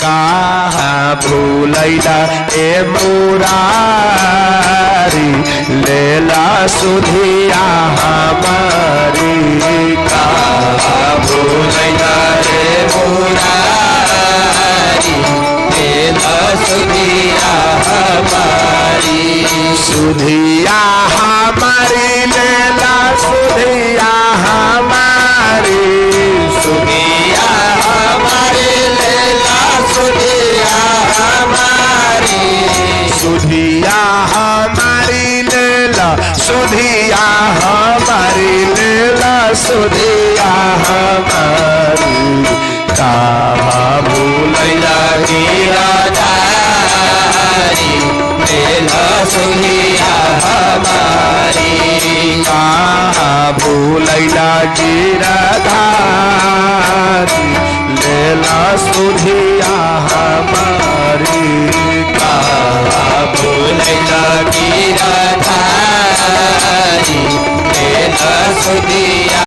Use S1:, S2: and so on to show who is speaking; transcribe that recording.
S1: कहाँ भूलैला ए मुरारी लेला सुधिया हमारी कहाँ भूलैला ए मुरारी लेला सुधिया हमारी सुधिया हमारी लेला सुधिया हमारी सुधिया हमारी लेला सुधिया हमारी सुधिया हमारी लेला सुधिया हमारी लेला सुधिया हमारी कहाँ भूलैला गिरधारी लेला सुधिया हमारी कहाँ भूलैला गिरधारी लेला सुधिया हमारी कहाँ भूलैला गिरधारी लेला सुधिया